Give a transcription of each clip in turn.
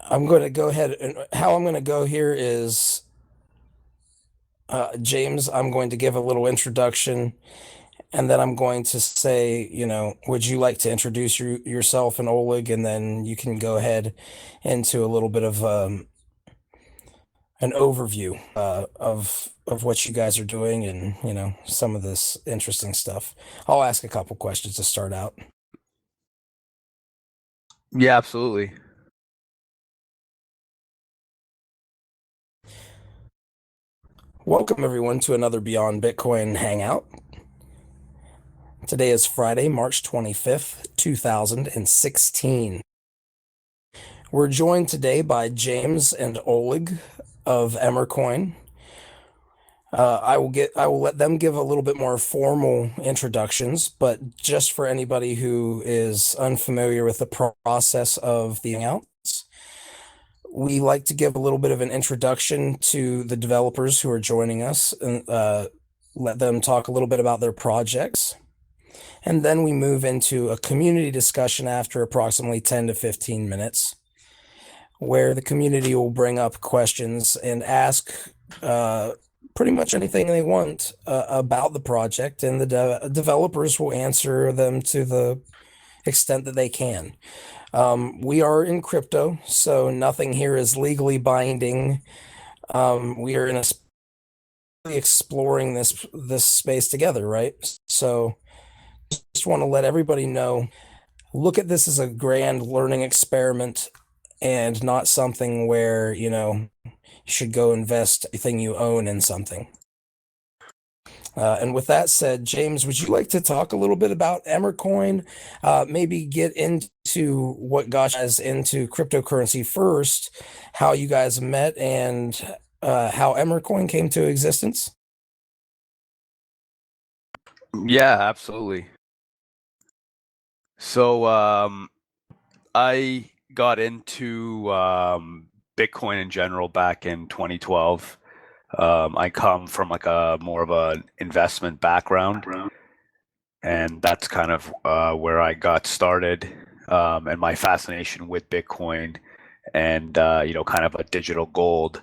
I'm going to go ahead and how I'm going to go here is James, I'm going to give a little introduction and then I'm going to say, would you like to introduce yourself and Oleg? And then you can go ahead into a little bit of an overview of what you guys are doing and, some of this interesting stuff. I'll ask a couple questions to start out. Yeah, absolutely. Welcome, everyone, to another Beyond Bitcoin Hangout. Today is Friday, March 25th, 2016. We're joined today by James and Oleg of Emercoin. I will let them give a little bit more formal introductions, but just for anybody who is unfamiliar with the process of the Hangouts, we like to give a little bit of an introduction to the developers who are joining us and let them talk a little bit about their projects. And then we move into a community discussion after approximately 10 to 15 minutes, where the community will bring up questions and ask uh, pretty much anything they want about the project, and the developers will answer them to the extent that they can. We are in crypto, so nothing here is legally binding. We are exploring this space together, right? So just want to let everybody know, look at this as a grand learning experiment and not something where, you should go invest everything you own in something. And with that said, James, would you like to talk a little bit about Emercoin? Maybe get into what got you guys into cryptocurrency first, how you guys met, and how Emercoin came to existence? Yeah, absolutely. So, I got into Bitcoin in general back in 2012. I come from like a more of an investment background, and that's kind of where I got started, and my fascination with Bitcoin and kind of a digital gold.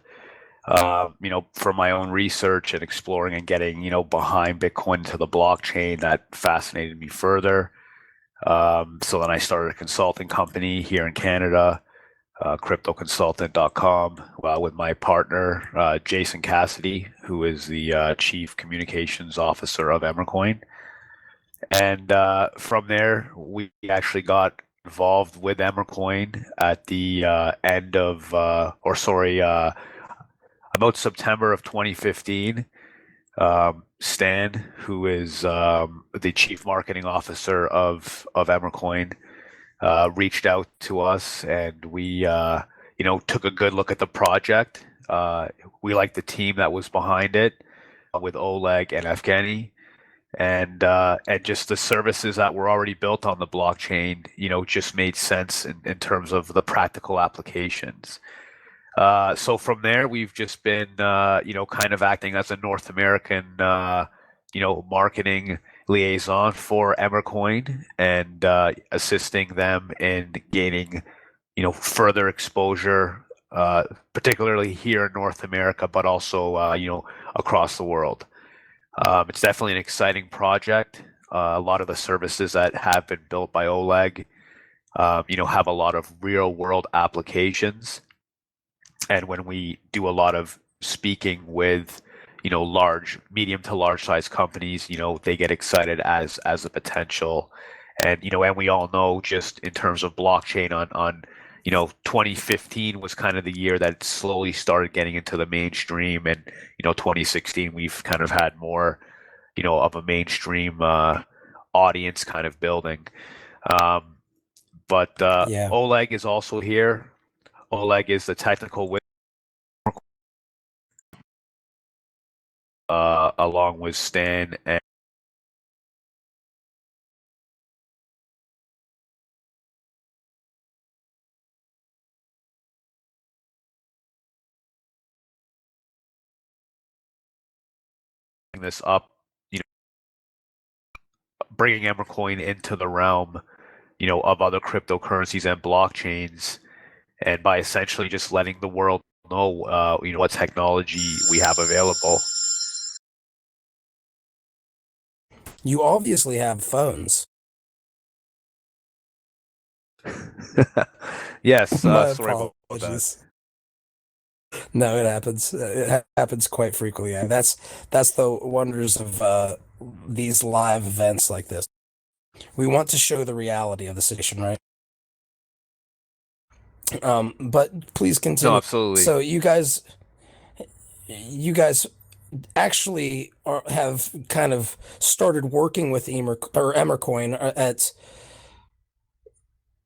From my own research and exploring and getting, behind Bitcoin to the blockchain, that fascinated me further. So then I started a consulting company here in Canada, cryptoconsultant.com, with my partner, Jason Cassidy, who is the chief communications officer of Emercoin. And from there, we actually got involved with Emercoin at the end of, or sorry, about September of 2015. Stan, who is the chief marketing officer of Emercoin, reached out to us, and we, took a good look at the project. We liked the team that was behind it, with Oleg and Evgeny, and just the services that were already built on the blockchain. Just made sense in terms of the practical applications. So from there, we've just been, kind of acting as a North American, marketing liaison for Emercoin, and assisting them in gaining, further exposure, particularly here in North America, but also, across the world. It's definitely an exciting project. A lot of the services that have been built by Oleg, have a lot of real world applications. And when we do a lot of speaking with, large, medium to large size companies, they get excited as a potential. And we all know, just in terms of blockchain, on 2015 was kind of the year that it slowly started getting into the mainstream, and 2016 we've kind of had more, of a mainstream audience kind of building. Um, but Yeah. Oleg is also here. Oleg is the technical along with Stan, and this up, you know, bringing Emercoin into the realm, of other cryptocurrencies and blockchains, and by essentially just letting the world know, what technology we have available. You obviously have phones. Yes, My sorry about that. apologies. No, it happens. It happens quite frequently. And that's the wonders of these live events like this. We want to show the reality of the situation, right? But please No, continue. absolutely. So you guys actually have kind of started working with Emercoin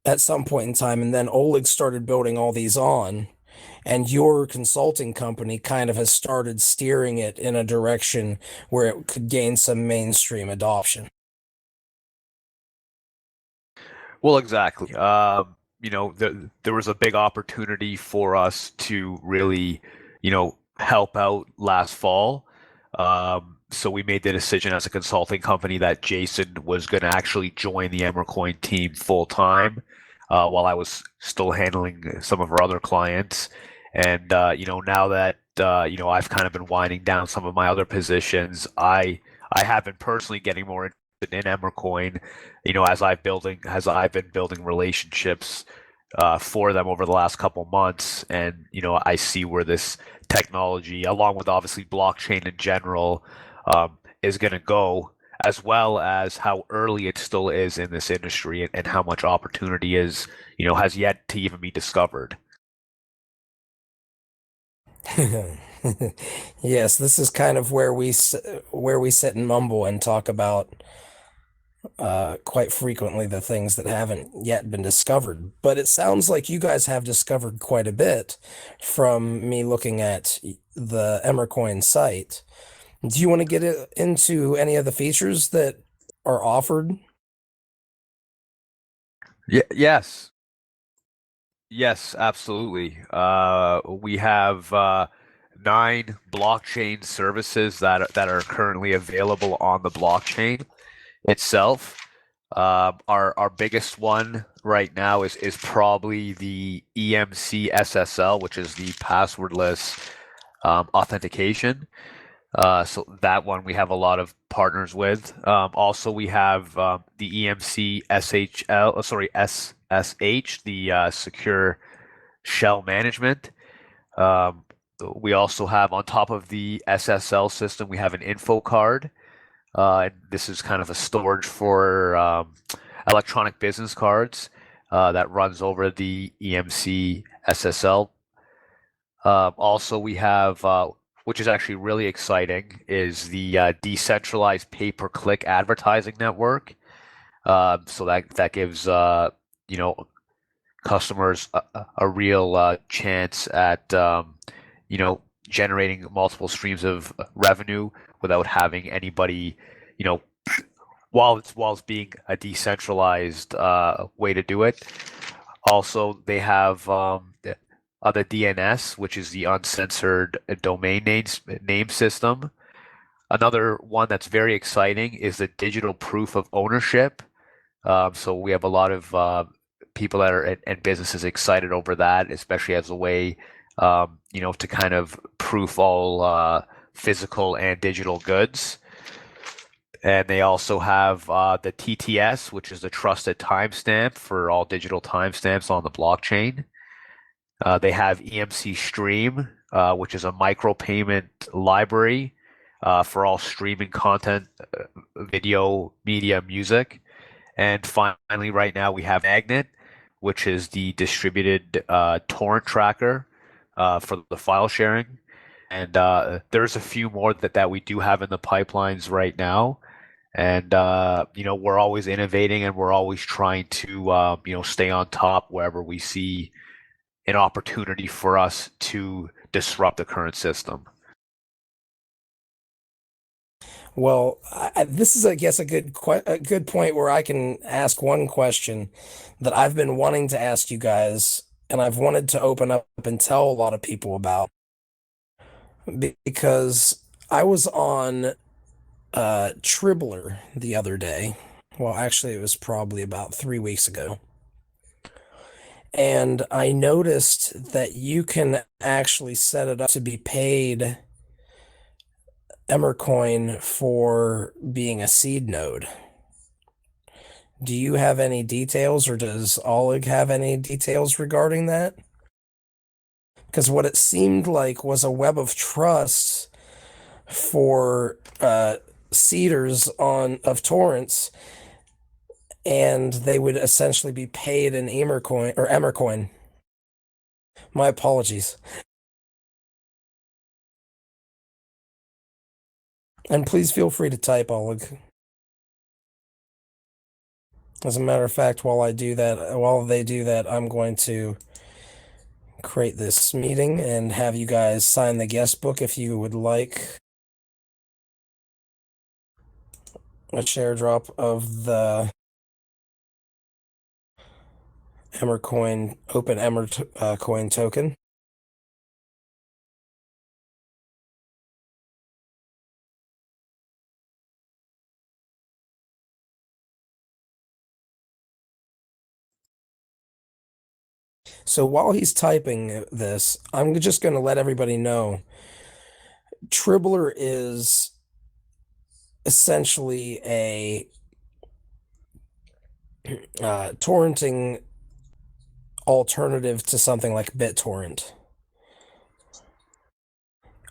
at some point in time, and then Oleg started building all these on, and your consulting company kind of has started steering it in a direction where it could gain some mainstream adoption. Well, exactly. There was a big opportunity for us to really, help out last fall. So we made the decision as a consulting company that Jason was going to actually join the Emercoin team full time, while I was still handling some of our other clients. And now that I've kind of been winding down some of my other positions, I have been personally getting more interested in Emercoin, as I've been building relationships for them over the last couple months, and I see where this technology, along with obviously blockchain in general, is going to go, as well as how early it still is in this industry, and how much opportunity has yet to even be discovered. Yes, this is kind of where we sit and mumble and talk about quite frequently the things that haven't yet been discovered. But it sounds like you guys have discovered quite a bit from me looking at the Emercoin site. Do you want to get into any of the features that are offered? Yes, yes, absolutely. We have nine blockchain services that are currently available on the blockchain itself. Our biggest one right now is probably the EMC SSL, which is the passwordless authentication. So that one we have a lot of partners with. Also, we have the EMC SHL, sorry, SSH, the secure shell management. Um, we also have, on top of the SSL system, we have an info card. And this is kind of a storage for electronic business cards that runs over the EMC SSL. Also, we have, which is actually really exciting, is the decentralized pay-per-click advertising network. So that gives you know customers a real chance at generating multiple streams of revenue without having anybody, you know, while it's being a decentralized way to do it. Also, they have the DNS, which is the uncensored domain name system. Another one that's very exciting is the digital proof of ownership. So we have a lot of people that are and businesses excited over that, especially as a way, to kind of proof all physical and digital goods. And they also have the TTS, which is the trusted timestamp for all digital timestamps on the blockchain. They have EMC Stream, which is a micropayment library for all streaming content, video, media, music. And finally, right now we have Magnet, which is the distributed torrent tracker for the file sharing. And there's a few more that we do have in the pipelines right now. And we're always innovating, and we're always trying to stay on top wherever we see an opportunity for us to disrupt the current system. Well, this is, I guess, a good point where I can ask one question that I've been wanting to ask you guys, and I've wanted to open up and tell a lot of people about because I was on Tribbler the other day. Well, actually, it was probably about 3 weeks ago. And I noticed that you can actually set it up to be paid Emercoin for being a seed node. Do you have any details, or does Oleg have any details regarding that? Because what it seemed like was a web of trust for seeders on of torrents, and they would essentially be paid in Emercoin. My apologies. And please feel free to type, Oleg. As a matter of fact, while they do that, I'm going to create this meeting and have you guys sign the guest book if you would like a share drop of the Emercoin open Emercoin token. So while he's typing this, I'm just going to let everybody know Tribbler is essentially a torrenting alternative to something like BitTorrent.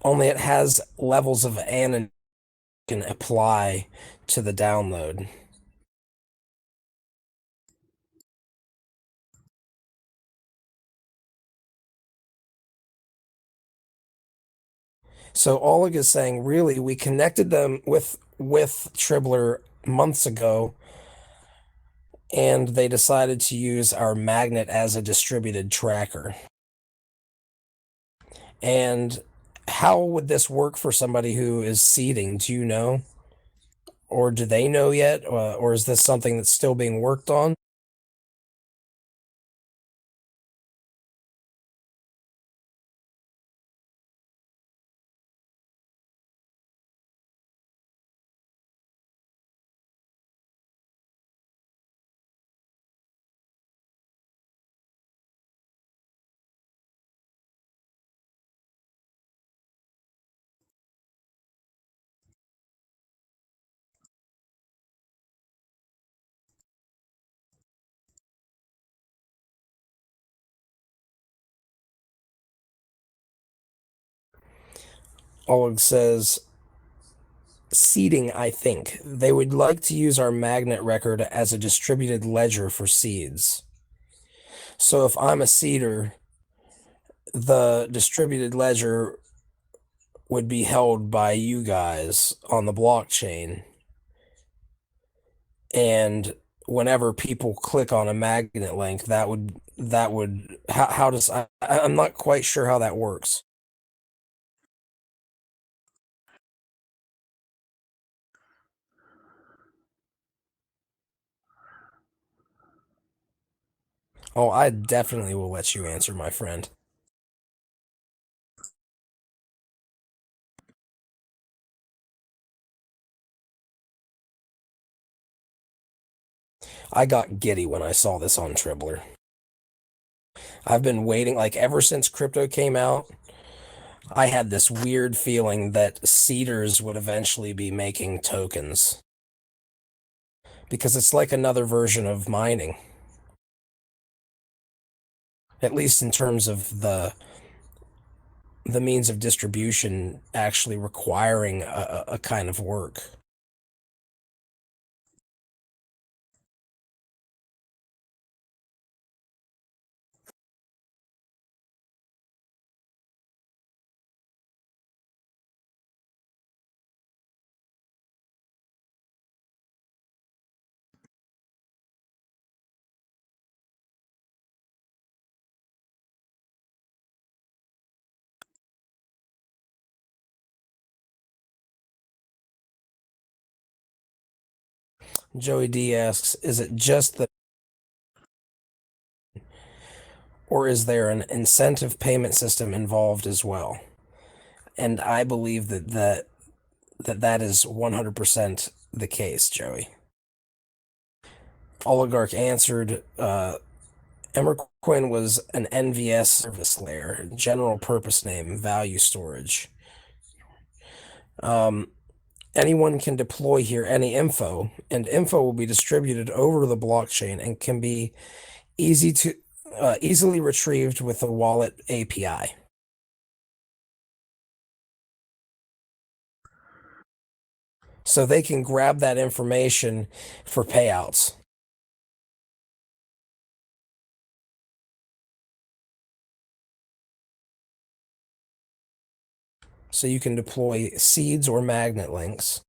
Only it has levels of anonymity can apply to the download. So Oleg is saying, really, we connected them with Tribbler months ago, and they decided to use our magnet as a distributed tracker. And how would this work for somebody who is seeding? Do you know? Or do they know yet? Or is this something that's still being worked on? Oleg says, seeding, I think. They would like to use our magnet record as a distributed ledger for seeds. So if I'm a seeder, the distributed ledger would be held by you guys on the blockchain. And whenever people click on a magnet link, that would how does I'm not quite sure how that works. Oh, I definitely will let you answer, my friend. I got giddy when I saw this on Tribbler. I've been waiting, like ever since crypto came out, I had this weird feeling that seeders would eventually be making tokens because it's like another version of mining, at least in terms of the means of distribution actually requiring a kind of work. Joey D asks, is it just the, or is there an incentive payment system involved as well? And I believe that is 100% the case, Joey. Oligarch answered, Emercoin was an NVS service layer, general purpose name, value storage. Um, Anyone can deploy here any info, and info will be distributed over the blockchain and can be easy to easily retrieved with the wallet API. So they can grab that information for payouts. So you can deploy seeds or magnet links.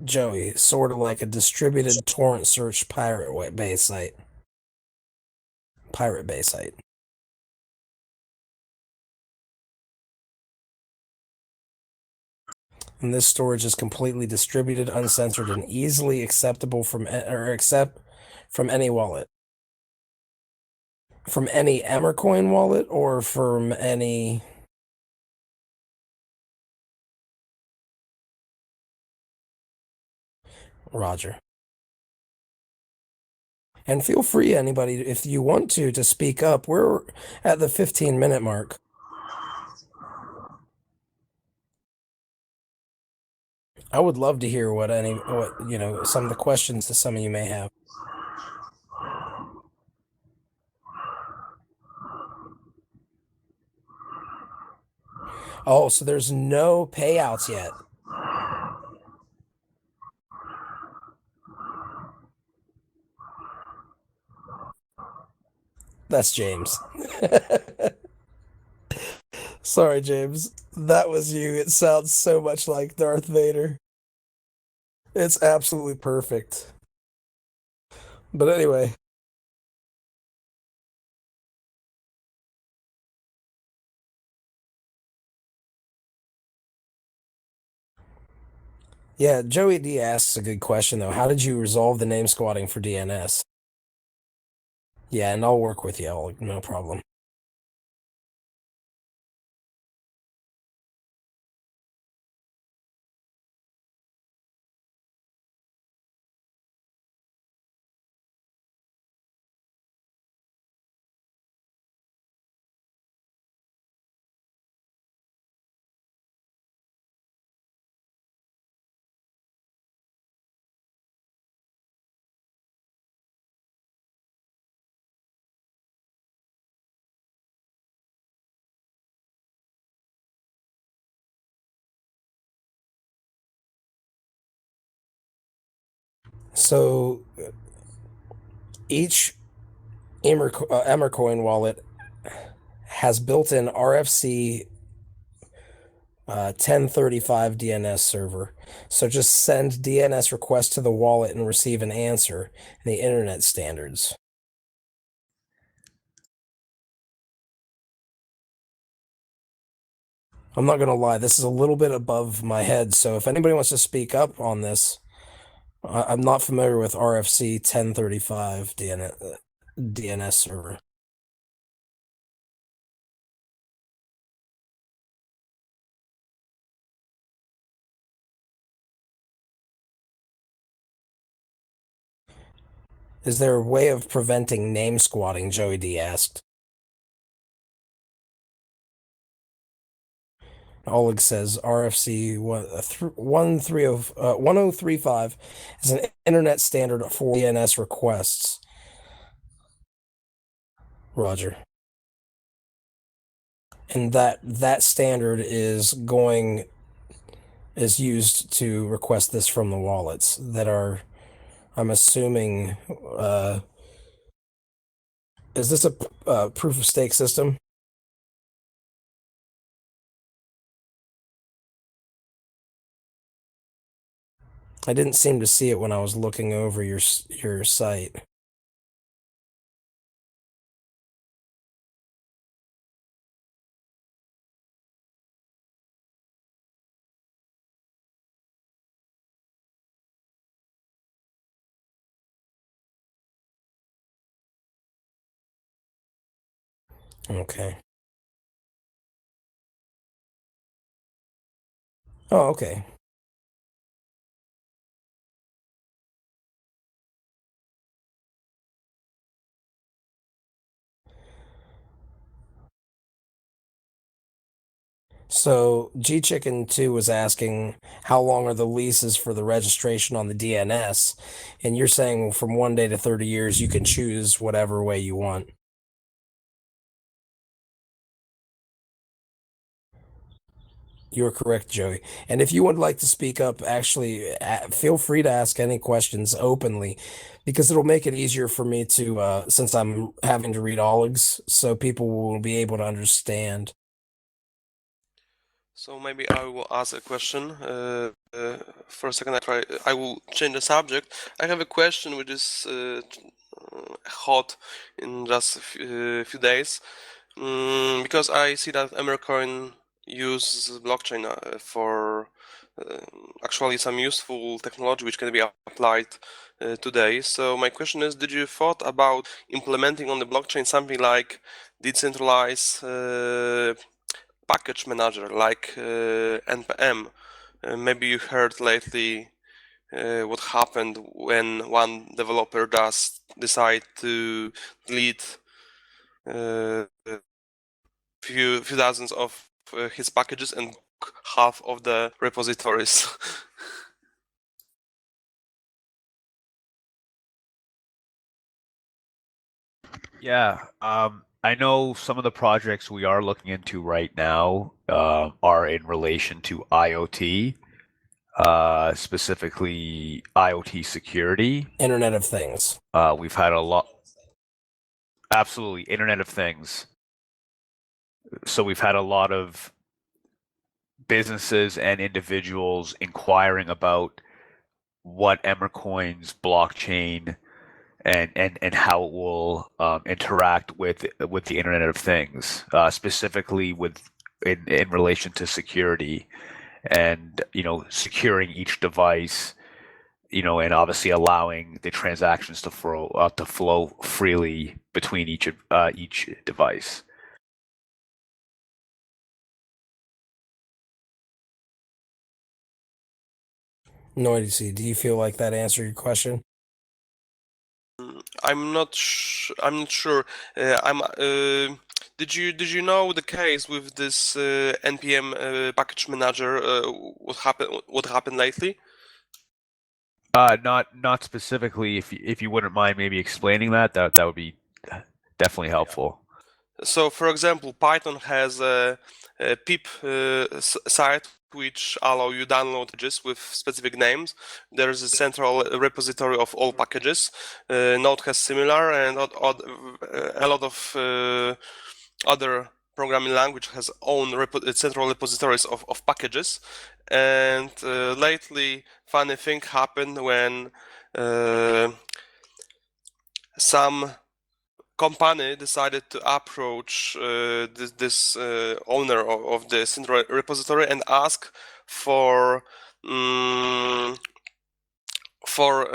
Joey, sort of like a distributed torrent search bay site. Pirate bay site. And this storage is completely distributed, uncensored, and easily acceptable from any wallet. From any Emercoin wallet or from any Roger. And feel free, anybody, if you want to speak up. We're at the 15-minute mark. I would love to hear some of the questions that some of you may have. Oh, so there's no payouts yet. That's James. Sorry, James. That was you. It sounds so much like Darth Vader. It's absolutely perfect. But anyway, yeah, Joey D asks a good question though. How did you resolve the name squatting for DNS? Yeah, and I'll work with you. No problem. So each Emercoin wallet has built-in RFC 1035 DNS server. So just send DNS request to the wallet and receive an answer in the internet standards. I'm not going to lie, this is a little bit above my head. So if anybody wants to speak up on this, I'm not familiar with RFC 1035 DNS server. Is there a way of preventing name squatting? Joey D asked. Oleg says RFC 1035 is an internet standard for DNS requests. Roger. And that standard is used to request this from the wallets that are, I'm assuming, is this a proof of stake system? I didn't seem to see it when I was looking over your site. Okay. Oh, okay. So G Chicken 2 was asking how long are the leases for the registration on the DNS? And you're saying from 1 day to 30 years, you can choose whatever way you want. You're correct, Joey. And if you would like to speak up, actually, feel free to ask any questions openly because it'll make it easier for me to, since I'm having to read Oleg's, so people will be able to understand. So maybe I will ask a question. For a second, I will change the subject. I have a question which is hot in just a few days, because I see that Emercoin uses blockchain for uh, actually some useful technology which can be applied today. So my question is, did you thought about implementing on the blockchain something like decentralized package manager like npm? Maybe you heard lately what happened when one developer just decide to delete a few dozens of his packages and half of the repositories. Yeah, I know some of the projects we are looking into right now are in relation to IoT, specifically IoT security. Internet of Things. We've had a lot, absolutely, Internet of Things. So we've had a lot of businesses and individuals inquiring about what Emercoin's blockchain and how it will interact with the Internet of Things, specifically in relation to security and securing each device, and obviously allowing the transactions to flow freely between each device. Noisy, do you feel like that answered your question? I'm not sure. I'm. Did you know the case with this npm package manager? What happened lately? Not specifically. If you wouldn't mind maybe explaining that would be definitely helpful. So, for example, Python has a pip site which allow you download packages with specific names. There is a central repository of all packages. Node has similar, and a lot of other programming language has own central repositories of packages. And lately, funny thing happened when some company decided to approach this owner of the central repository and ask for um, for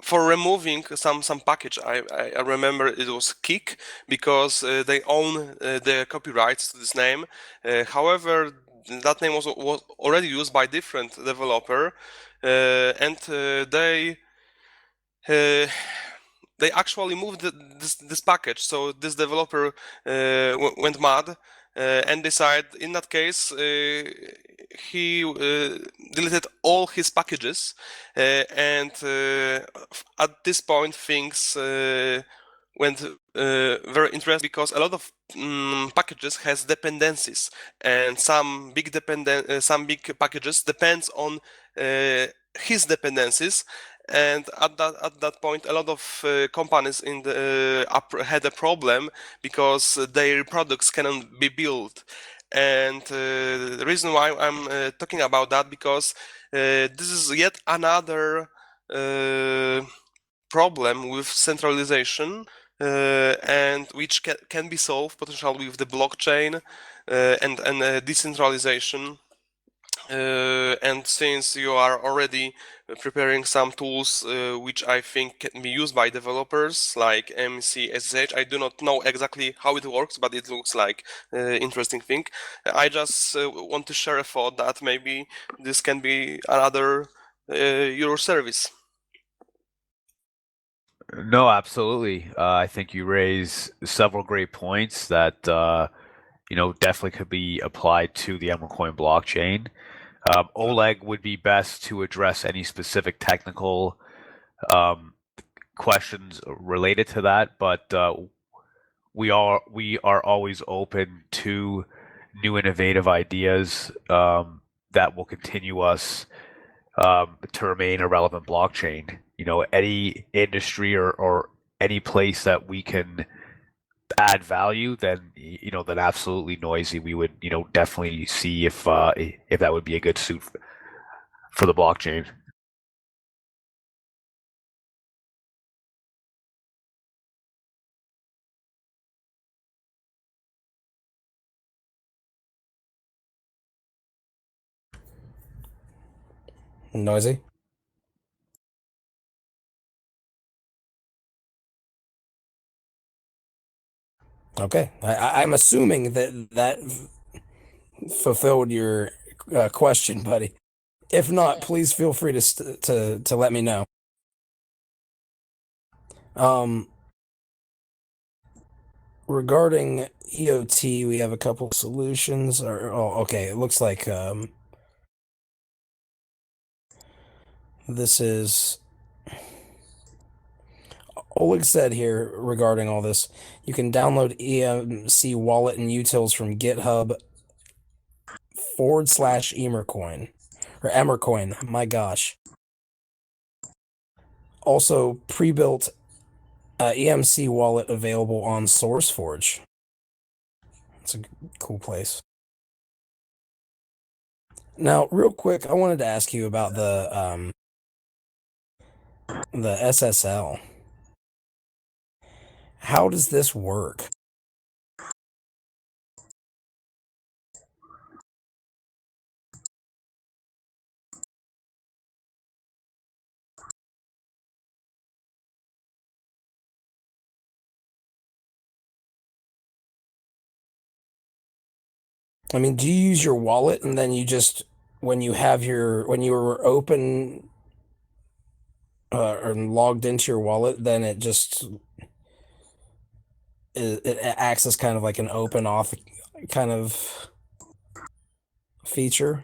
for removing some package. I remember it was Kick because they own the copyrights to this name. However, that name was already used by different developer, and uh, they actually moved this package. So this developer went mad and decided, in that case, he deleted all his packages. And at this point, things went very interesting because a lot of packages has dependencies, and some big packages depends on his dependencies. And at that point, a lot of companies in the had a problem because their products cannot be built. And the reason why I'm talking about that, because this is yet another problem with centralization, and which can be solved potentially with the blockchain and decentralization. And since you are already preparing some tools which I think can be used by developers like MCSH, I do not know exactly how it works, but it looks like interesting thing. I just want to share a thought that maybe this can be another your service. No, absolutely. I think you raise several great points that definitely could be applied to the Emercoin blockchain. Oleg would be best to address any specific technical um, questions related to that, but we are always open to new innovative ideas that will continue us to remain a relevant blockchain. Any industry or any place that we can add value, then then absolutely noisy. We would definitely see if that would be a good suit for the blockchain. Noisy. Okay, I'm assuming that fulfilled your question, buddy. If not, please feel free to let me know. Um, Regarding EOT, we have a couple solutions. Okay, it looks like this is Oleg said here regarding all this. You can download EMC wallet and utils from GitHub /Emercoin or Emercoin. My gosh. Also, pre-built EMC wallet available on SourceForge. It's a cool place. Now, real quick, I wanted to ask you about the SSL. How does this work? I mean, do you use your wallet and then you just when you have when you were open or logged into your wallet, then it acts as kind of like an open off kind of feature?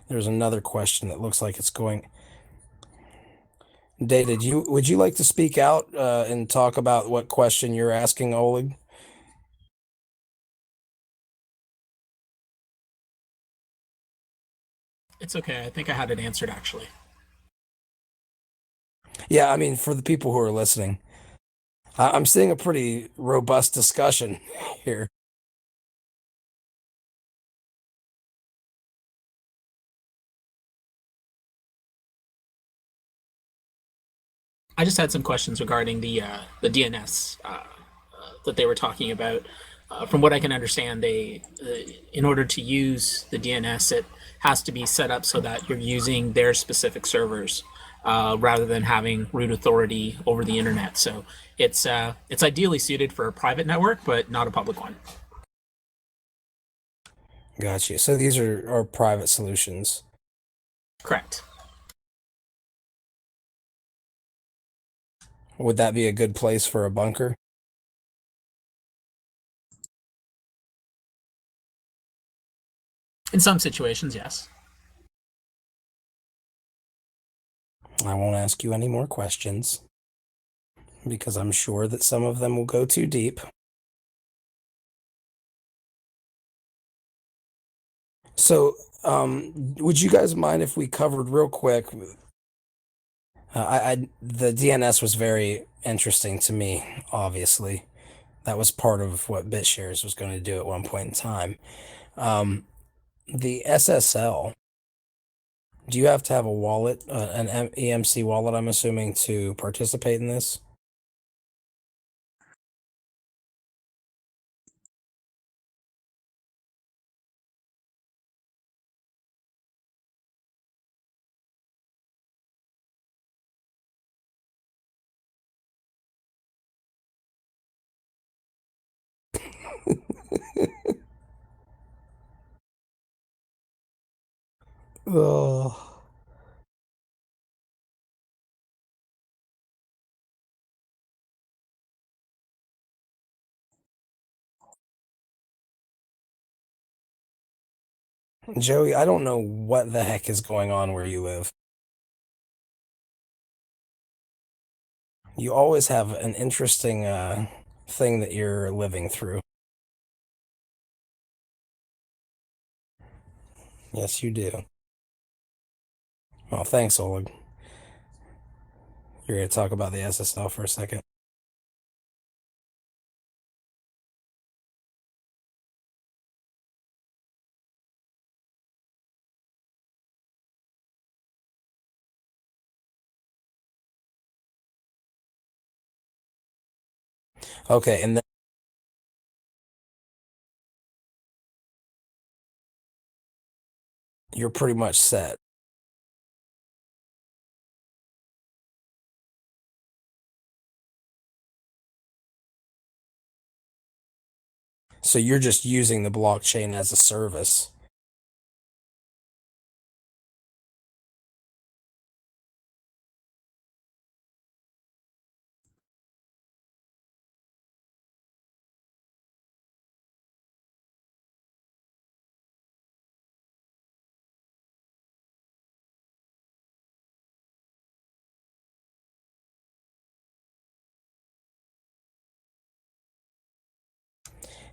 There's another question that looks like it's going. David, would you like to speak out and talk about what question you're asking, Oleg? It's okay. I think I had it answered actually. Yeah, I mean, for the people who are listening, I'm seeing a pretty robust discussion here. I just had some questions regarding the DNS that they were talking about. From what I can understand, in order to use the DNS, it has to be set up so that you're using their specific servers rather than having root authority over the internet. So it's ideally suited for a private network, but not a public one. Gotcha. So these are private solutions. Correct. Would that be a good place for a bunker? In some situations, yes. I won't ask you any more questions because I'm sure that some of them will go too deep. So Would you guys mind if we covered real quick? The DNS was very interesting to me, obviously. That was part of what BitShares was going to do at one point in time. The SSL, do you have to have a wallet, an EMC wallet, I'm assuming, to participate in this? Oh. Joey, I don't know what the heck is going on where you live. You always have an interesting thing that you're living through. Yes, you do. Well, thanks, Oleg. You're going to talk about the SSL for a second. Okay, and then you're pretty much set. So you're just using the blockchain as a service.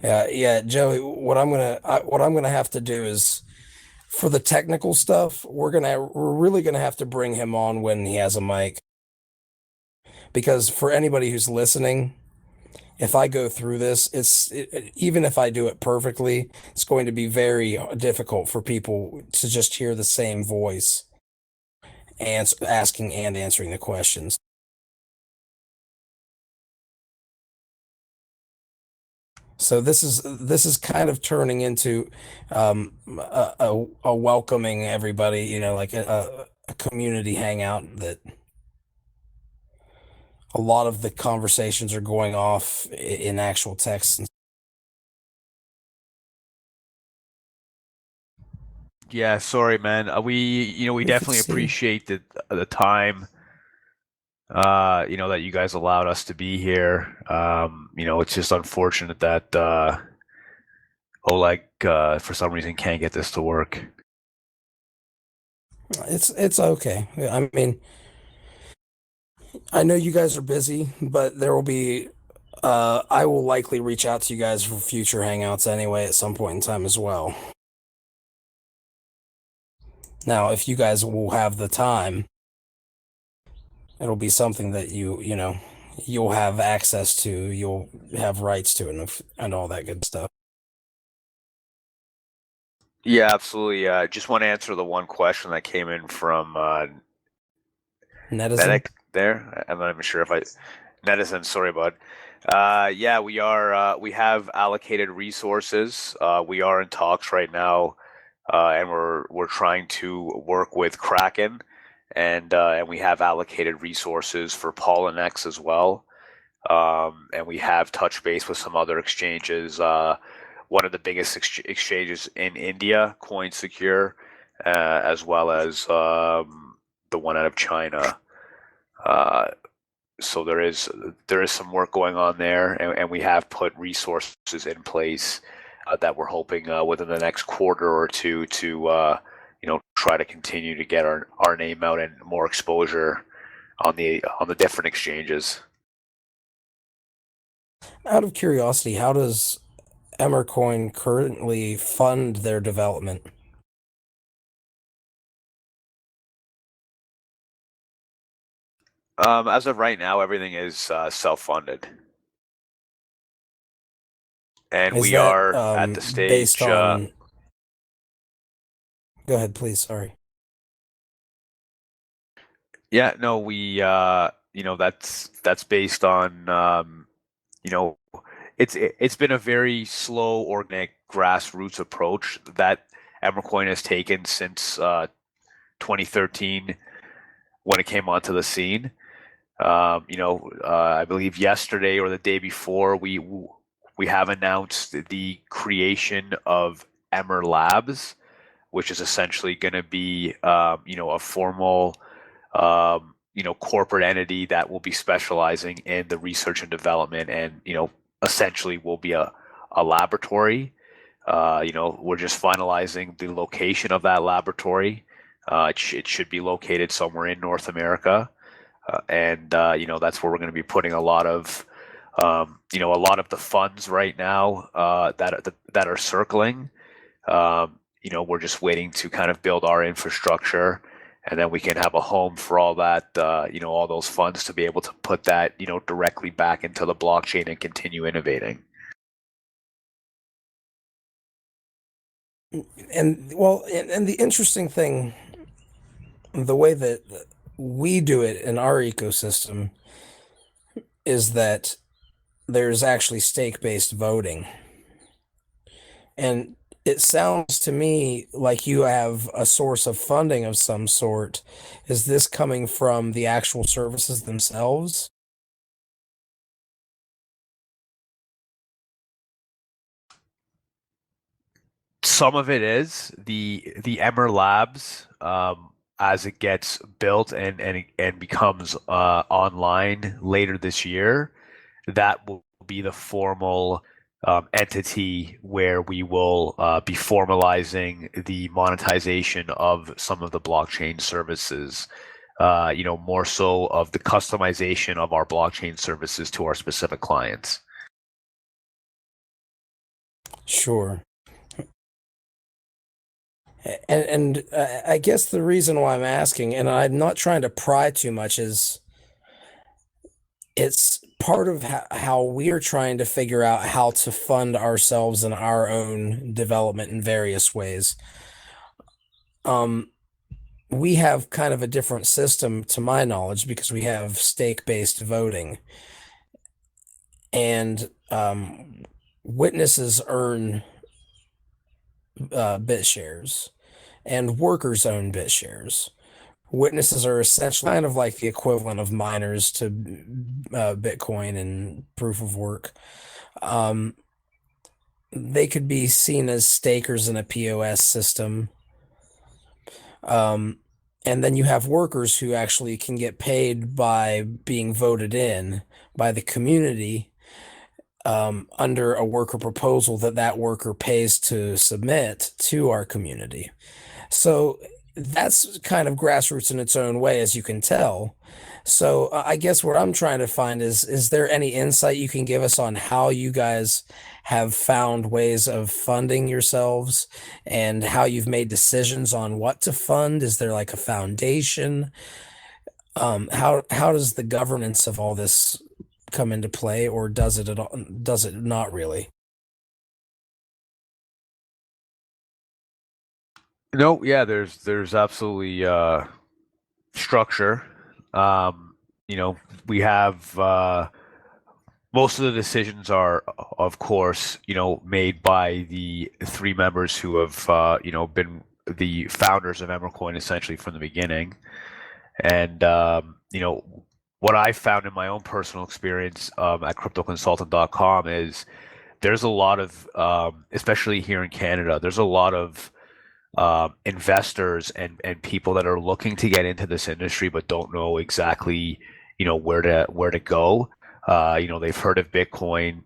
Yeah, Joey, what I'm gonna have to do is for the technical stuff, we're really gonna have to bring him on when he has a mic. Because for anybody who's listening, if I go through this, even if I do it perfectly, it's going to be very difficult for people to just hear the same voice and asking and answering the questions. So this is kind of turning into a welcoming everybody, like a community hangout that a lot of the conversations are going off in actual text. Yeah, sorry, man. We We could definitely see. appreciate the time, that you guys allowed us to be here. It's just unfortunate that Oleg, for some reason, can't get this to work. It's okay. I mean, I know you guys are busy, but there will be I will likely reach out to you guys for future hangouts anyway at some point in time as well. Now, if you guys will have the time, it'll be something that you'll have access to, you'll have rights to, and all that good stuff. Yeah, absolutely. Just want to answer the one question that came in from Netizen. Medic there. I'm not even sure if I Netizen, sorry, bud. Yeah, we have allocated resources. We are in talks right now, and we're trying to work with Kraken, and we have allocated resources for Polynex as well. And we have touched base with some other exchanges. One of the biggest exchanges in India, CoinSecure, as well as the one out of China. So there is some work going on there, and we have put resources in place that we're hoping within the next quarter or two to try to continue to get our name out and more exposure on the different exchanges. Out of curiosity, how does Emercoin currently fund their development? As of right now, everything is self-funded, and Is we that are at the based stage. on? Go ahead, please. Sorry. Yeah, no, that's based on you know, it's been a very slow, organic, grassroots approach that Emercoin has taken since 2013 when it came onto the scene. I believe yesterday or the day before, we have announced the creation of Emmer Labs, which is essentially going to be a formal corporate entity that will be specializing in the research and development, and essentially will be a laboratory. We're just finalizing the location of that laboratory. It should be located somewhere in North America, and that's where we're going to be putting a lot of the funds right now that are circling. We're just waiting to kind of build our infrastructure, and then we can have a home for all that, all those funds to be able to put that, directly back into the blockchain and continue innovating. And well, and the interesting thing, the way that we do it in our ecosystem is that there's actually stake-based voting. And it sounds to me like you have a source of funding of some sort. Is this coming from the actual services themselves? Some of it is the Emmer Labs, as it gets built and becomes online later this year. That will be the formal entity where we will be formalizing the monetization of some of the blockchain services. More so of the customization of our blockchain services to our specific clients. Sure. And I guess the reason why I'm asking, and I'm not trying to pry too much, is it's part of how we are trying to figure out how to fund ourselves and our own development in various ways. We have kind of a different system, to my knowledge, because we have stake-based voting, and witnesses earn bit shares, and workers own bit shares. Witnesses are essentially kind of like the equivalent of miners to Bitcoin and proof of work. They could be seen as stakers in a POS system. And then you have workers who actually can get paid by being voted in by the community under a worker proposal that worker pays to submit to our community. So that's kind of grassroots in its own way, as you can tell. So I guess what I'm trying to find is there any insight you can give us on how you guys have found ways of funding yourselves and how you've made decisions on what to fund? Is there like a foundation? How does the governance of all this come into play, or does it at all? Does it not really? No, yeah, there's absolutely structure. We have most of the decisions are, of course, made by the three members who have, been the founders of Emercoin essentially from the beginning. And, what I found in my own personal experience at cryptoconsultant.com is there's a lot of, especially here in Canada, there's a lot of investors and people that are looking to get into this industry but don't know exactly where to go. They've heard of Bitcoin.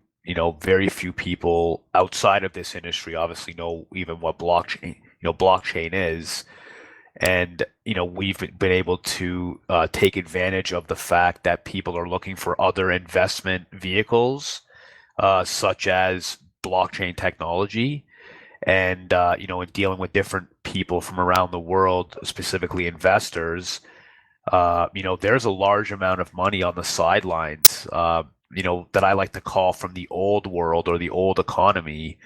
Very few people outside of this industry obviously know even what blockchain is. And we've been able to take advantage of the fact that people are looking for other investment vehicles, such as blockchain technology, and in dealing with different people from around the world, specifically investors, there's a large amount of money on the sidelines, that I like to call from the old world or the old economy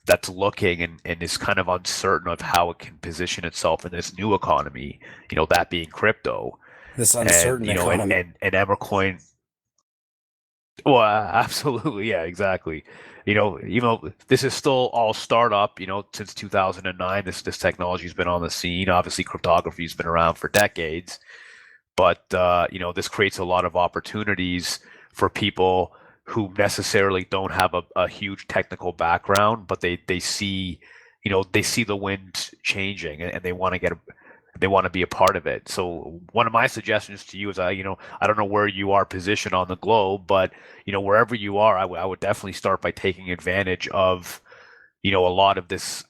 that's looking and is kind of uncertain of how it can position itself in this new economy, that being crypto. This And, uncertain economy. and Emercoin, well, absolutely, yeah, exactly. Even though this is still all startup, since 2009, this technology's been on the scene. Obviously, cryptography's been around for decades, but this creates a lot of opportunities for people who necessarily don't have a huge technical background, but they see, they see the wind changing and they want to be a part of it. So one of my suggestions to you is, I don't know where you are positioned on the globe, but wherever you are, I would definitely start by taking advantage of a lot of this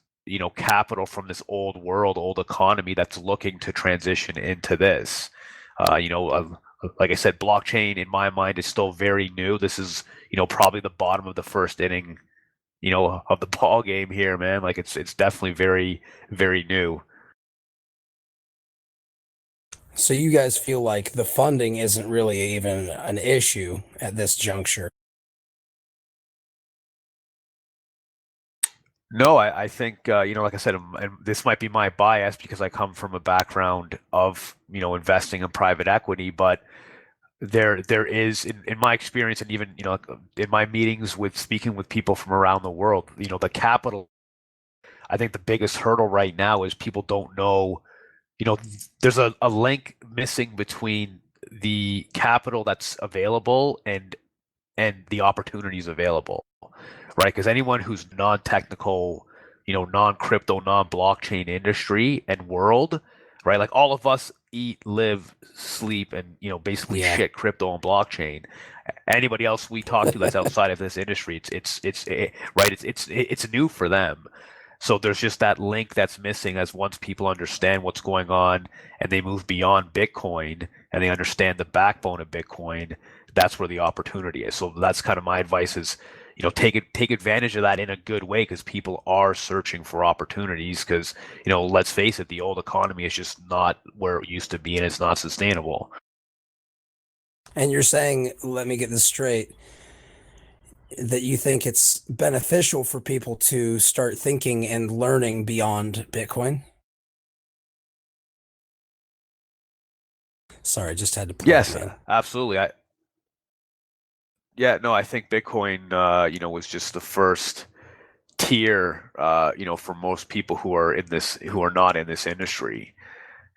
capital from this old world, old economy that's looking to transition into this. Like I said, blockchain in my mind is still very new. This is probably the bottom of the first inning of the ball game here, man. Like it's definitely very very new. So you guys feel like the funding isn't really even an issue at this juncture? No, I think like I said, and this might be my bias because I come from a background of investing in private equity, but there is in my experience and even in my meetings with speaking with people from around the world, the capital. I think the biggest hurdle right now is people don't know. There's a link missing between the capital that's available and the opportunities available, right? Because anyone who's non-technical, non-crypto, non-blockchain industry and world, right? Like all of us eat, live, sleep, and basically Yeah. shit crypto and blockchain. Anybody else we talk to that's outside of this industry, right. It's new for them. So there's just that link that's missing as once people understand what's going on and they move beyond Bitcoin and they understand the backbone of Bitcoin, that's where the opportunity is. So that's kind of my advice is, take advantage of that in a good way because people are searching for opportunities because, let's face it, the old economy is just not where it used to be and it's not sustainable. And you're saying, let me get this straight, that you think it's beneficial for people to start thinking and learning beyond Bitcoin? Sorry, just had to plug Yes, you in. absolutely. No, I think Bitcoin, was just the first tier, for most people who are not in this industry.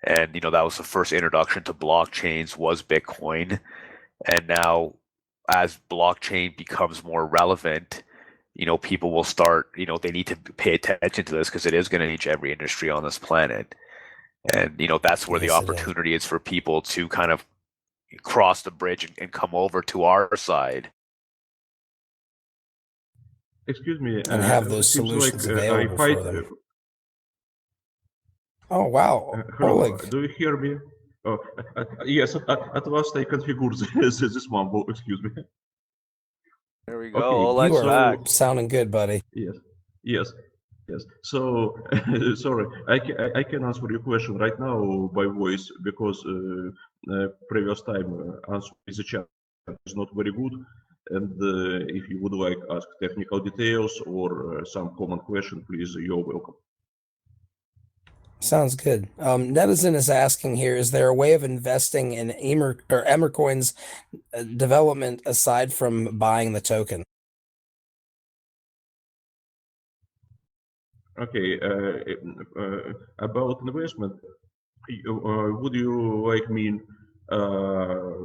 And, that was the first introduction to blockchains was Bitcoin. And now as blockchain becomes more relevant, people will start, they need to pay attention to this because it is going to reach every industry on this planet. And, that's where the Yes, it is. opportunity is for people to kind of cross the bridge and come over to our side. Excuse me, And have those seems like solutions I available fight. for them. Oh, wow. Hello, Oleg. do you hear me? Oh, yes, at last I configured this mumble, excuse me. There we go. Okay, You Oleg's are back. sounding good, buddy. yes, yes, yes. So, sorry, I can answer your question right now by voice because previous time answer in the chat is not very good. And if you would like ask technical details or some common question, please, you're welcome. Sounds good. Netizen is asking here, is there a way of investing in Emercoin's development aside from buying the token? Okay, about investment, would you like mean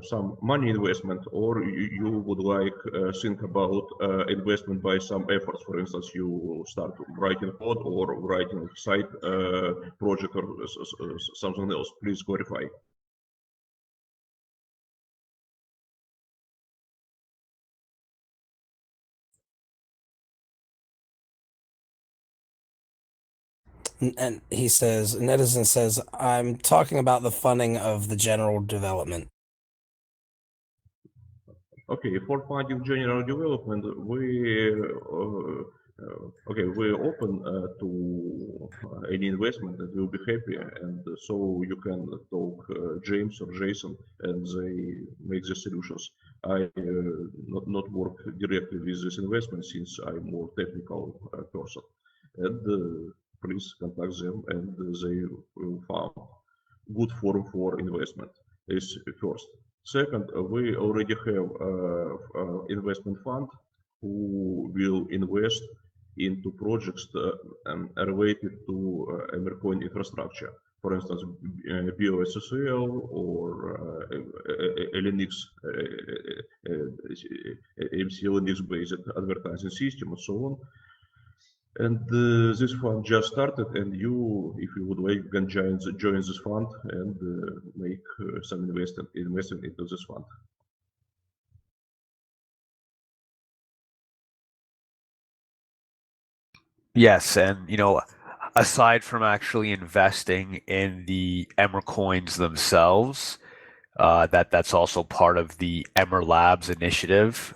some money investment, or you would like think about investment by some efforts? For instance, you start writing code or writing side project or something else. Please clarify. And he says, Netizen says, I'm talking about the funding of the general development. Okay, for funding general development, we Okay, we're open to any investment that will be happy, and so you can talk James or Jason, and they make the solutions. I not work directly with this investment since I'm more technical person, and please contact them, and they will find good forum for investment. Is first. Second, we already have investment fund who will invest into projects related to Emercoin infrastructure. For instance, BOSSL or Linux, MC Linux based advertising system and so on. And this fund just started, and you, if you would like, you can join this fund and make some investment into this fund. Yes, and aside from actually investing in the Emercoins themselves, that's also part of the Emmer Labs initiative.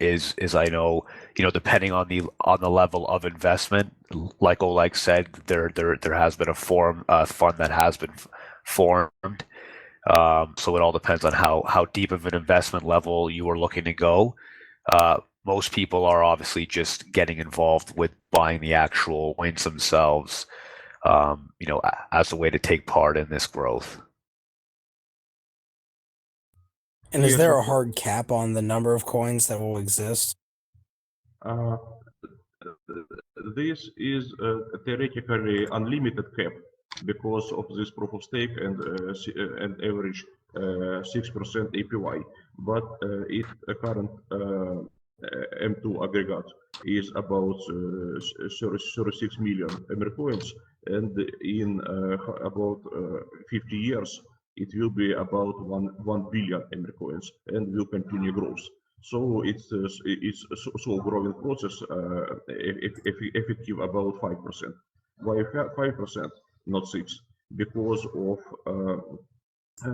Is I know, depending on the level of investment, like Oleg said, there has been a fund that has been formed. So it all depends on how deep of an investment level you are looking to go. Most people are obviously just getting involved with buying the actual coins themselves, as a way to take part in this growth. And is Yes, there a okay. hard cap on the number of coins that will exist? Uh, this is theoretically unlimited cap because of this proof of stake and average 6% APY. But it current M2 aggregate is about 36 million Emercoins, and in about 50 years it will be about 1 billion Emercoins and will continue growth. So it's so growing process effective about 5%. Why 5%, not 6? Because of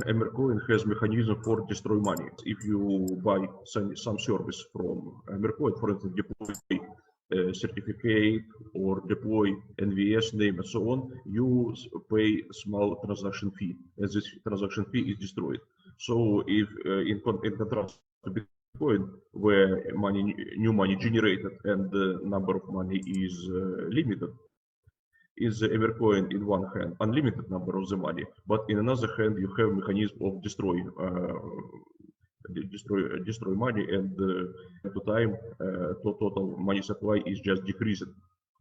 Emercoin has mechanism for destroy money. If you buy some service from Emercoin, for instance, deploy certificate or deploy NVS name and so on, you pay small transaction fee, and this transaction fee is destroyed. So if in contrast to Bitcoin, where new money generated and the number of money is limited, is Emercoin in one hand unlimited number of the money, but in another hand you have mechanism of destroy money, and at the time total money supply is just decreasing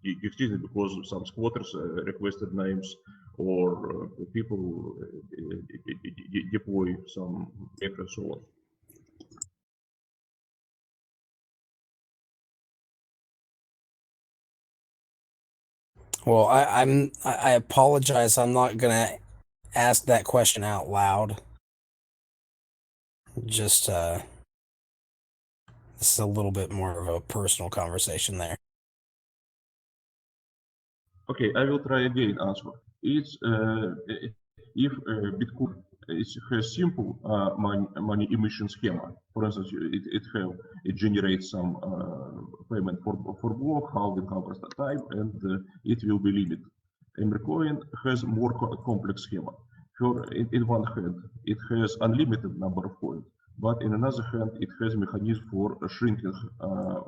because some squatters requested names or people deploy some and so on. Well, I apologize. I'm not gonna ask that question out loud. Just this is a little bit more of a personal conversation there. Okay, I will try again answer. It's if Bitcoin has simple money emission schema. For instance, it generates some payment for block, halving covers the time, and it will be limited. Emercoin has more complex schema. In one hand, it has unlimited number of coins, but in another hand, it has mechanism for shrinking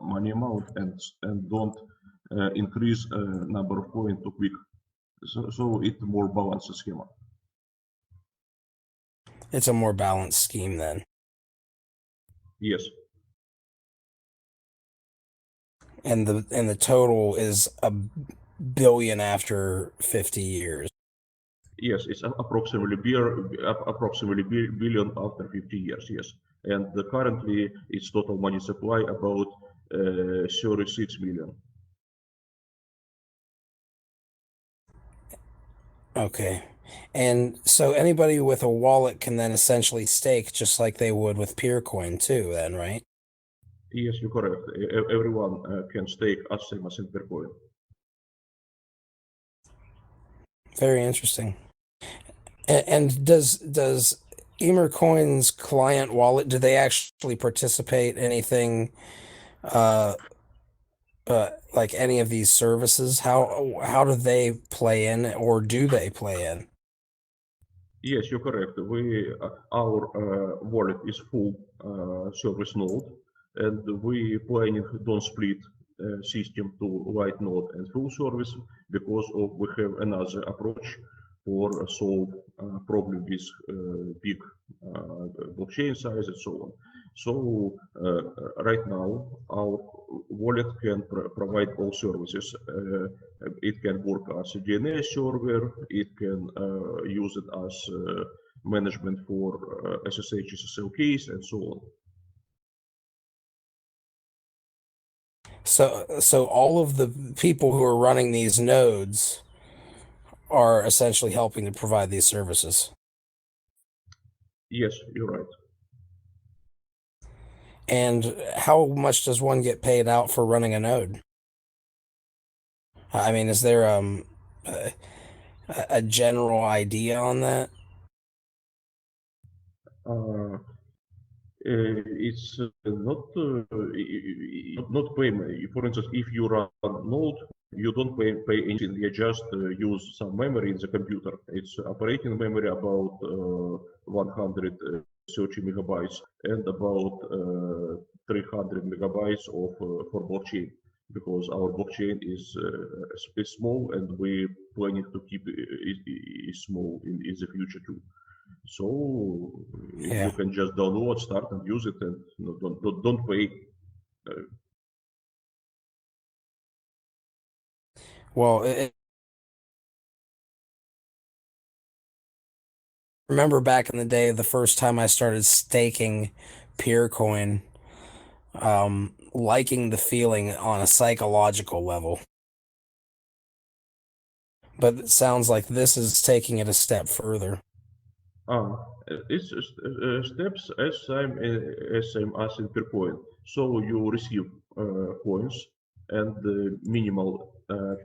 money amount and don't increase number of coins too quick. So it's more balanced schema. It's a more balanced scheme then. Yes. And the total is a billion after 50 years. Yes, it's approximately billion after 50 years. Yes, and currently its total money supply about 36 million. Okay. And so anybody with a wallet can then essentially stake just like they would with Peercoin too, then, right? Yes, you're correct. Everyone can stake as same as in Bitcoin. Very interesting. And does Emercoin's client wallet, do they actually participate in anything like any of these services? How do they play in, or do they play in? Yes, you're correct. Our wallet is full service node, and we planning don't split system to light node and full service because we have another approach for solve problem with big blockchain size and so on. So right now, our wallet can provide all services. It can work as a DNS server. It can use it as management for SSH, SSL keys, and so on. So all of the people who are running these nodes are essentially helping to provide these services. Yes, you're right. And how much does one get paid out for running a node? I mean, is there a, a general idea on that? Uh, it's not payment. For instance, if you run node, you don't pay anything. You just use some memory in the computer. It's operating memory about 130 megabytes and about 300 megabytes of for blockchain, because our blockchain is small and we planning to keep it small in the future too. So Yeah. you can just download, start, and use it, and don't pay. Well, remember back in the day, the first time I started staking Peercoin, liking the feeling on a psychological level. But it sounds like this is taking it a step further. It's steps same as in Peercoin. So you receive coins, and the minimal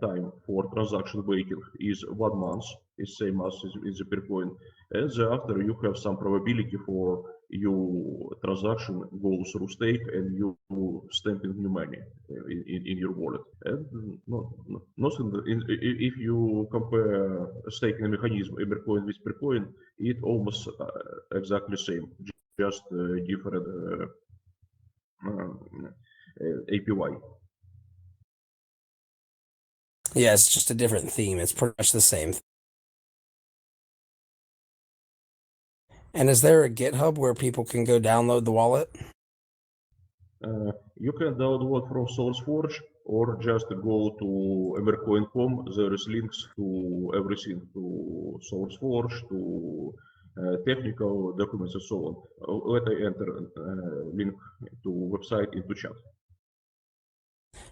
time for transaction waiting is 1 month. It's same as in the Peercoin, and thereafter you have some probability for your transaction go through stake and you stamping new money in your wallet. And if you compare staking mechanism Emercoin with Peercoin, it almost exactly same, just different APY. Yeah, it's just a different theme. It's pretty much the same. And is there a GitHub where people can go download the wallet? You can download from SourceForge or just go to emercoin.com. There is links to everything, to SourceForge, to technical documents and so on. Let I enter link to website into chat.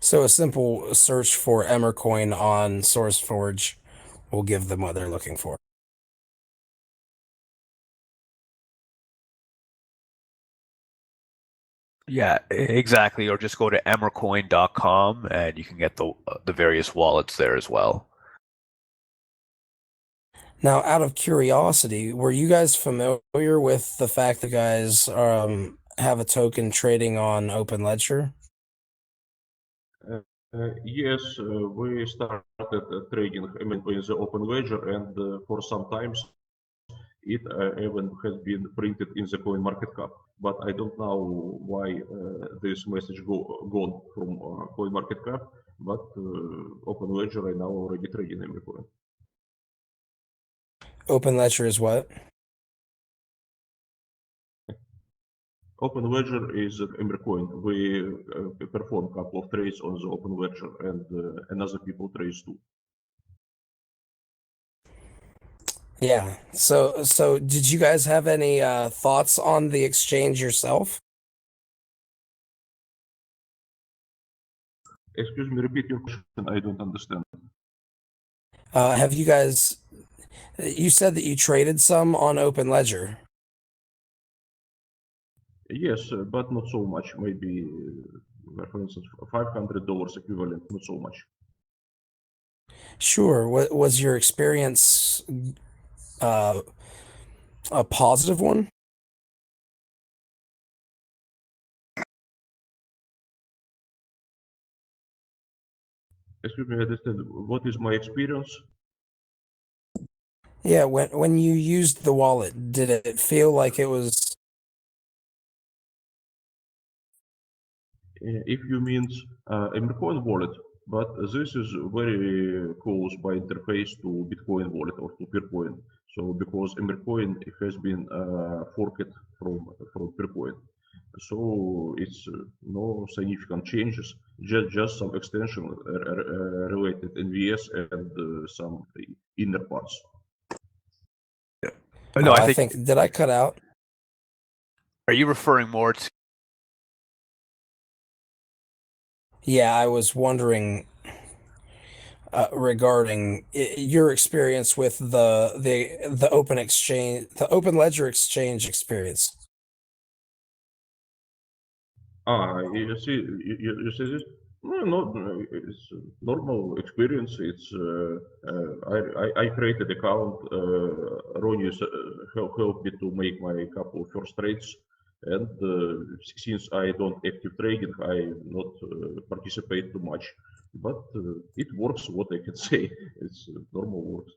So a simple search for Emercoin on SourceForge will give them what they're looking for. Yeah, exactly. Or just go to emercoin.com and you can get the various wallets there as well. Now, out of curiosity, were you guys familiar with the fact that guys have a token trading on OpenLedger? Yes, we started trading in the open ledger, and for some times it even has been printed in the coin market cap. But I don't know why this message gone from coin market cap. But open ledger I now already trading every coin. OpenLedger is what? Open ledger is Emercoin. We perform a couple of trades on the open ledger, and another people trades too. Yeah. So did you guys have any thoughts on the exchange yourself? Excuse me, repeat your question. I don't understand. Have you guys? You said that you traded some on OpenLedger. Yes, but not so much. Maybe, for instance, $500 equivalent, not so much. Sure. What was your experience a positive one? Excuse me, I understand. What is my experience? Yeah, when you used the wallet, did it feel like it was If you mean Emercoin wallet, but this is very close by interface to Bitcoin wallet or to Percoin. So because Emercoin has been forked from Percoin, so it's no significant changes, just some extension related NVS and some inner parts. No, I I think. think did I cut out? Are you referring more to? Yeah, I was wondering regarding your experience with the open exchange, the open ledger exchange experience. You see, you see this? No, it's normal experience. It's I created account. Ronnie helped me to make my couple of first trades, and since I don't active trading, I not participate too much. But it works. What I can say, it's normal works.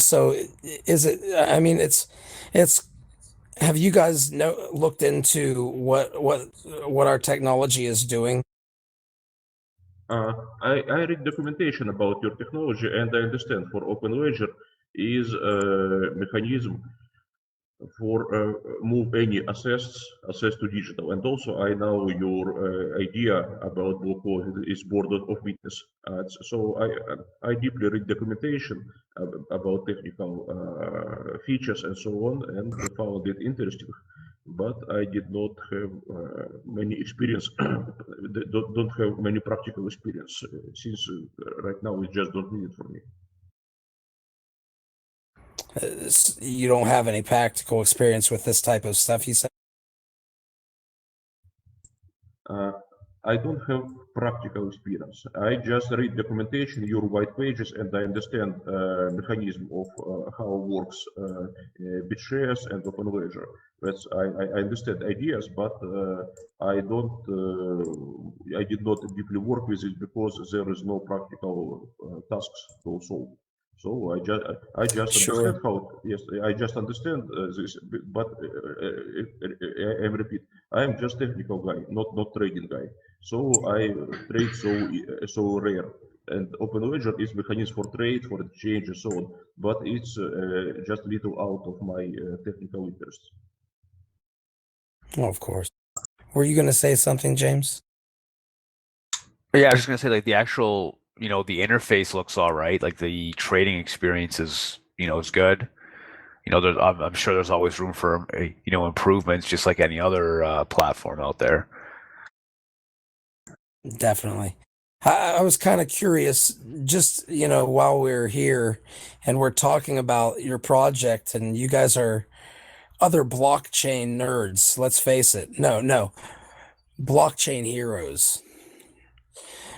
So is it? I mean, it's. Have you guys looked into what our technology is doing? I read documentation about your technology, and I understand for Open Ledger is a mechanism for move any assets to digital. And also I know your idea about block code is board of witness. So I deeply read documentation about technical features and so on, and found it interesting. But I did not have many experience, don't have many practical experience, since right now it just don't need it for me. You don't have any practical experience with this type of stuff, you said? Uh, I don't have practical experience. I just read documentation, your white pages, and I understand mechanism of how works bit shares and open ledger. I understand ideas, but I don't. I did not deeply work with it because there is no practical tasks to solve. So I just understand Sure. how. Yes, I just understand this, but I repeat. I am just technical guy, not trading guy. So I trade so rare. And Open Ledger is mechanism for trade, for exchange, and so on. But it's just little out of my technical interest. Well, of course. Were you going to say something, James? Yeah, I was just gonna say like the actual, the interface looks all right. Like the trading experience is good. I'm sure there's always room for improvements, just like any other platform out there. Definitely. I was kind of curious, just, while we're here and we're talking about your project, and you guys are other blockchain nerds, let's face it. No, blockchain heroes.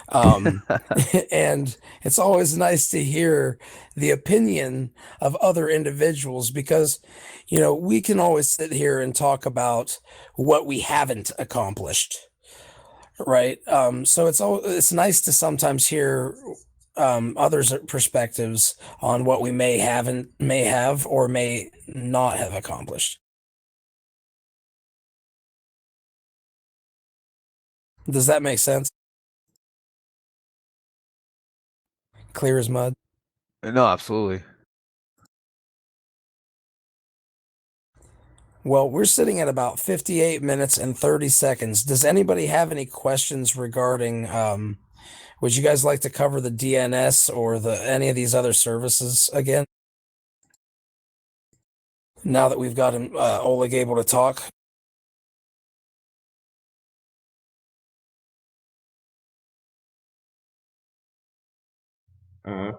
Um, and it's always nice to hear the opinion of other individuals because, we can always sit here and talk about what we haven't accomplished, right? So it's nice to sometimes hear others' perspectives on what we may have or may not have accomplished. Does that make sense? Clear as mud. No, absolutely. Well, we're sitting at about 58 minutes and 30 seconds. Does anybody have any questions regarding, would you guys like to cover the DNS or any of these other services again? Now that we've got him, Oleg able to talk. Uh,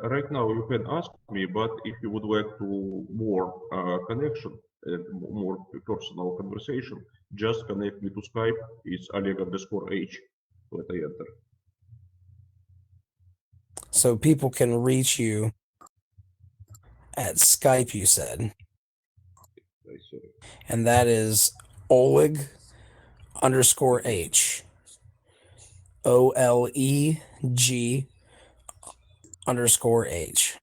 right now you can ask me, but if you would like to more connection and more personal conversation, just connect me to Skype. It's Oleg_H. Let I enter. So people can reach you at Skype, you said. I say. And that is Oleg underscore H. OLEG underscore H.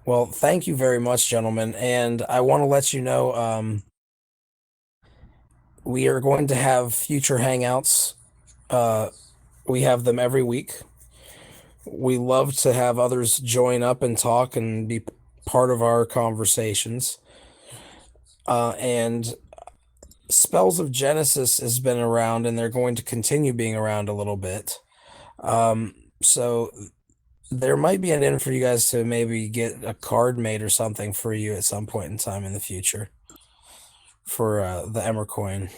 Well, thank you very much, gentlemen. And I want to let you know we are going to have future hangouts. We have them every week. We love to have others join up and talk and be part of our conversations. And Spells of Genesis has been around, and they're going to continue being around a little bit. So there might be an in for you guys to maybe get a card made or something for you at some point in time in the future for the Emercoin.